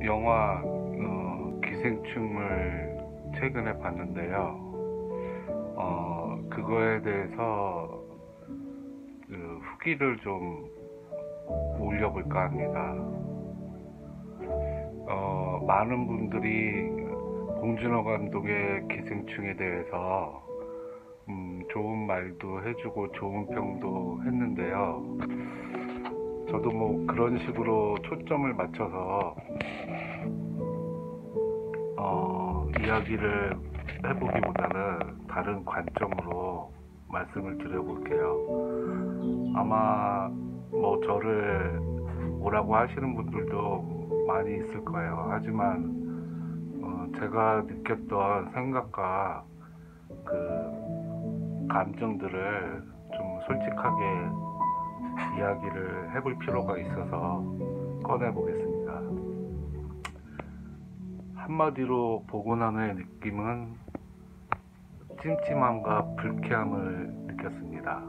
영화 기생충을 최근에 봤는데요. 그거에 대해서 후기를 좀 올려볼까 합니다. 많은 분들이 봉준호 감독의 기생충에 대해서 좋은 말도 해주고 좋은 평도 했는데요. 저도 뭐 그런 식으로 초점을 맞춰서 이야기를 해보기보다는 다른 관점으로 말씀을 드려볼게요. 아마 뭐 저를 뭐라고 하시는 분들도 많이 있을 거예요. 하지만 제가 느꼈던 생각과 그 감정들을 좀 솔직하게 이야기를 해볼 필요가 있어서 꺼내보겠습니다. 한마디로 보고 나의 느낌은 찜찜함과 불쾌함을 느꼈습니다.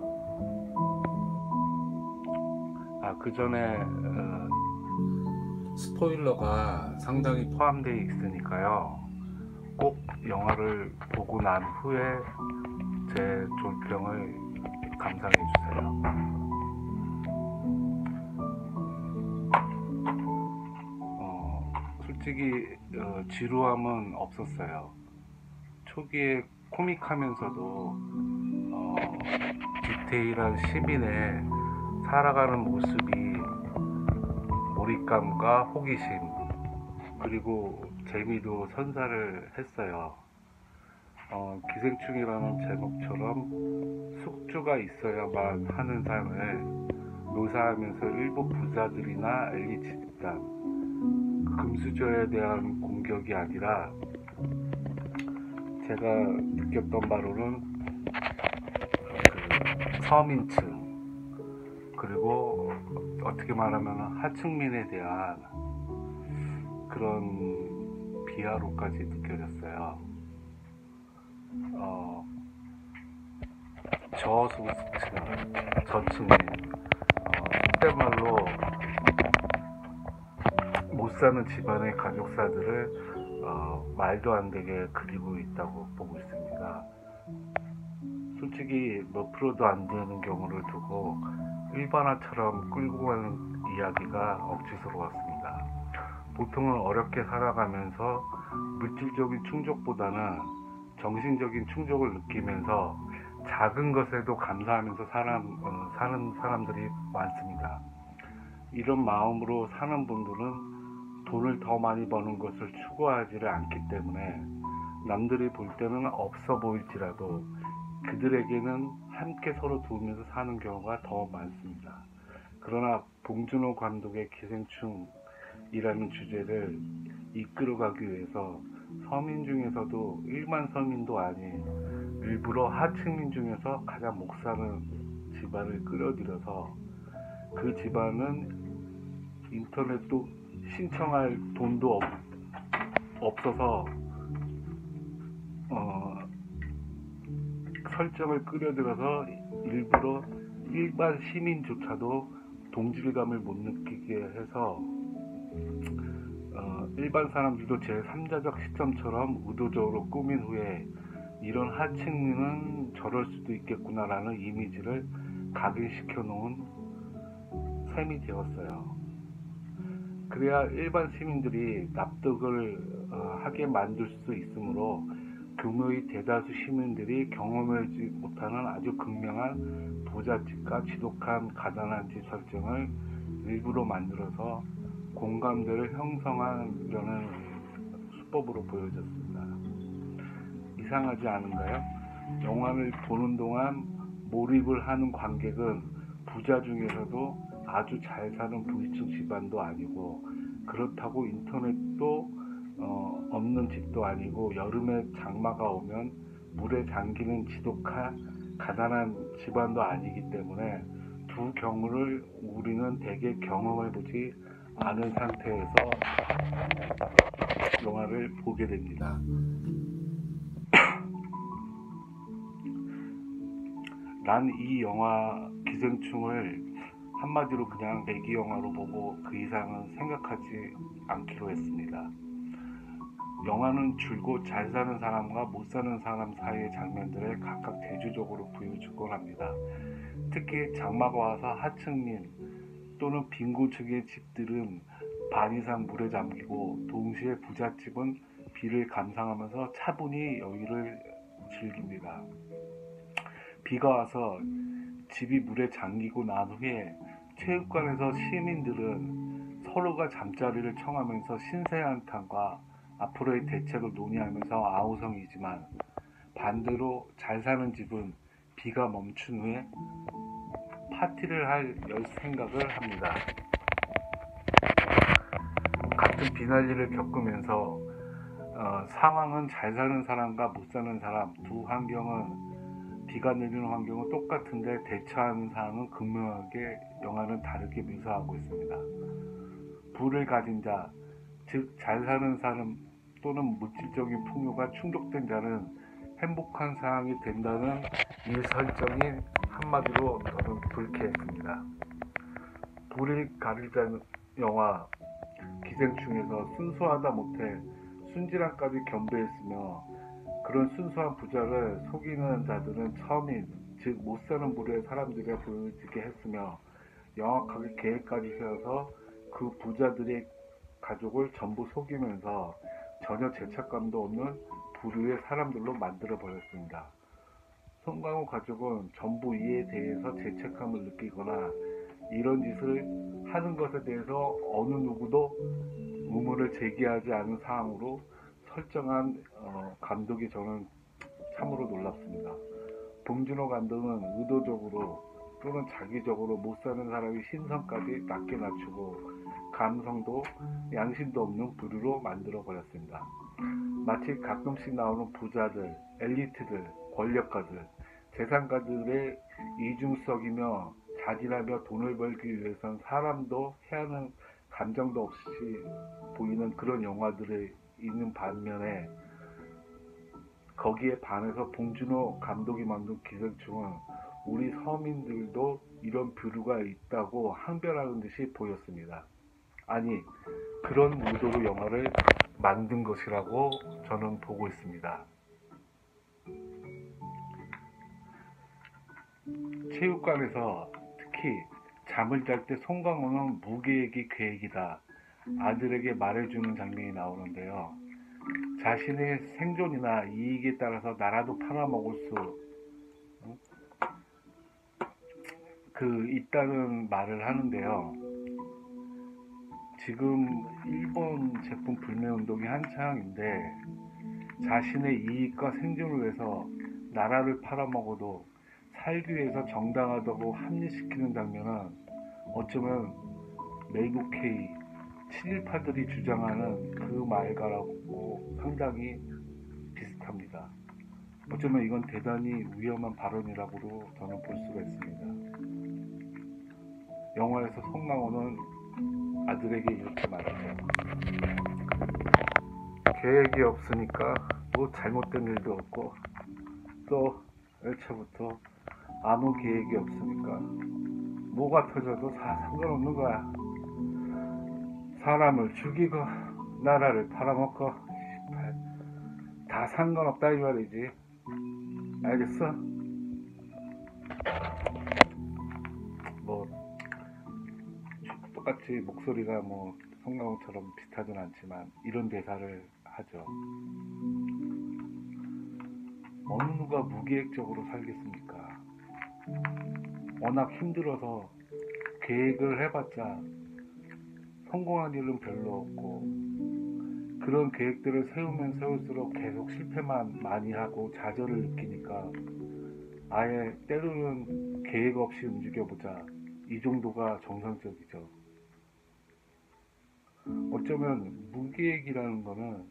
그 전에 스포일러가 상당히 포함되어 있으니까요. 꼭 영화를 보고 난 후에 제 존평을 감상해 주세요. 솔직히 지루함은 없었어요. 초기에 코믹하면서도 디테일한 시민의 살아가는 모습이 몰입감과 호기심 그리고 재미도 선사를 했어요. 기생충이라는 제목처럼 숙주가 있어야만 하는 삶을 묘사하면서 일부 부자들이나 엘리트 집단 금수저에 대한 공격이 아니라 제가 느꼈던 바로는 서민층 그리고 어떻게 말하면 하층민에 대한 그런 비하로까지 느껴졌어요. 저소득층, 저층민, 속된 말로 못 사는 집안의 가족사들을 말도 안 되게 그리고 있다고 보고 있습니다. 솔직히 몇 프로도 안 되는 경우를 두고 일반화처럼 끌고 가는 이야기가 억지스러웠습니다. 보통은 어렵게 살아가면서 물질적인 충족보다는 정신적인 충족을 느끼면서 작은 것에도 감사하면서 사는 사람들이 많습니다. 이런 마음으로 사는 분들은 돈을 더 많이 버는 것을 추구하지를 않기 때문에 남들이 볼 때는 없어 보일지라도 그들에게는 함께 서로 도우면서 사는 경우가 더 많습니다. 그러나 봉준호 감독의 기생충이라는 주제를 이끌어가기 위해서 서민 중에서도 일반 서민도 아닌 일부러 하층민 중에서 가장 못 사는 집안을 끌어들여서 그 집안은 인터넷도 신청할 돈도 없어서 설정을 끌어들여서 일부러 일반 시민조차도 동질감을 못 느끼게 해서 일반 사람들도 제3자적 시점처럼 의도적으로 꾸민 후에 이런 하층민은 저럴 수도 있겠구나 라는 이미지를 각인시켜 놓은 셈이 되었어요. 그래야 일반 시민들이 납득을 하게 만들 수 있으므로 규모의 대다수 시민들이 경험하지 못하는 아주 극명한 부잣집과 지독한 가난한 집 설정을 일부러 만들어서 공감대를 형성하려는 수법으로 보여졌습니다. 이상하지 않은가요? 영화를 보는 동안 몰입을 하는 관객은 부자 중에서도 아주 잘 사는 부유층 집안도 아니고 그렇다고 인터넷도 없는 집도 아니고 여름에 장마가 오면 물에 잠기는 지독한 가난한 집안도 아니기 때문에 두 경우를 우리는 대개 경험해보지 않은 상태에서 영화를 보게 됩니다. 난 이 영화 기생충을 한마디로 그냥 내기 영화로 보고 그 이상은 생각하지 않기로 했습니다. 영화는 줄곧 잘 사는 사람과 못 사는 사람 사이의 장면들을 각각 대조적으로 보여주곤 합니다. 특히 장마가 와서 하층민 또는 빈곤층의 집들은 반 이상 물에 잠기고 동시에 부잣집은 비를 감상하면서 차분히 여유를 즐깁니다. 비가 와서 집이 물에 잠기고 난 후에 체육관에서 시민들은 서로가 잠자리를 청하면서 신세한탄과 앞으로의 대책을 논의하면서 아우성이지만, 반대로 잘 사는 집은 비가 멈춘 후에 파티를 할 생각을 합니다. 같은 비난리를 겪으면서 상황은 잘 사는 사람과 못 사는 사람 두 환경은, 비가 내리는 환경은 똑같은데 대처하는 사항은 극명하게 영화는 다르게 묘사하고 있습니다. 부를 가진 자, 즉 잘 사는 사람 또는 물질적인 풍요가 충족된 자는 행복한 상황이 된다는 이 설정이 한마디로 저는 불쾌했습니다. 불을 가리자는 영화 기생충에서 순수하다 못해 순진함까지 겸비했으며, 그런 순수한 부자를 속이는 자들은 서민, 즉 못 사는 부류의 사람들에 보여지게 했으며, 영악하게 계획까지 세워서 그 부자들의 가족을 전부 속이면서 전혀 죄책감도 없는 부류의 사람들로 만들어 버렸습니다. 송강호 가족은 전부 이에 대해서 죄책감을 느끼거나 이런 짓을 하는 것에 대해서 어느 누구도 의문을 제기하지 않은 상황으로 설정한 감독이 저는 참으로 놀랍습니다. 봉준호 감독은 의도적으로 또는 자기적으로 못 사는 사람의 신선까지 낮게 낮추고 감성도 양심도 없는 부류로 만들어 버렸습니다. 마치 가끔씩 나오는 부자들, 엘리트들, 권력가들, 재산가들의 이중성이며 자진하며 돈을 벌기 위해선 사람도 해하는 감정도 없이 보이는 그런 영화들이 있는 반면에, 거기에 반해서 봉준호 감독이 만든 기생충은 우리 서민들도 이런 부류가 있다고 항변하는 듯이 보였습니다. 아니, 그런 의도로 영화를 만든 것이라고 저는 보고 있습니다. 체육관에서 특히 잠을 잘 때 송강호는 무계획이 계획이다 아들에게 말해주는 장면이 나오는데요. 자신의 생존이나 이익에 따라서 나라도 팔아먹을 수 있다는 말을 하는데요. 지금 일본 제품 불매운동이 한창인데, 자신의 이익과 생존을 위해서 나라를 팔아먹어도 살기 위해서 정당하다고 합리시키는 장면은 어쩌면 메이국케이 친일파들이 주장하는 그 말과라고 상당히 비슷합니다. 어쩌면 이건 대단히 위험한 발언이라고도 저는 볼 수가 있습니다. 영화에서 송강호는 아들에게 이렇게 말하죠. 계획이 없으니까 뭐 잘못된 일도 없고, 또 애초부터 아무 계획이 없으니까 뭐가 터져도 다 상관없는 거야. 사람을 죽이고 나라를 팔아먹고 다 상관없다 이 말이지. 알겠어? 뭐 똑같이 목소리가 뭐 송강호처럼 비슷하진 않지만 이런 대사를 하죠. 어느 누가 무계획적으로 살겠습니까? 워낙 힘들어서 계획을 해봤자 성공한 일은 별로 없고, 그런 계획들을 세우면 세울수록 계속 실패만 많이 하고 좌절을 느끼니까 아예 때로는 계획 없이 움직여보자, 이 정도가 정상적이죠. 어쩌면 무계획이라는 거는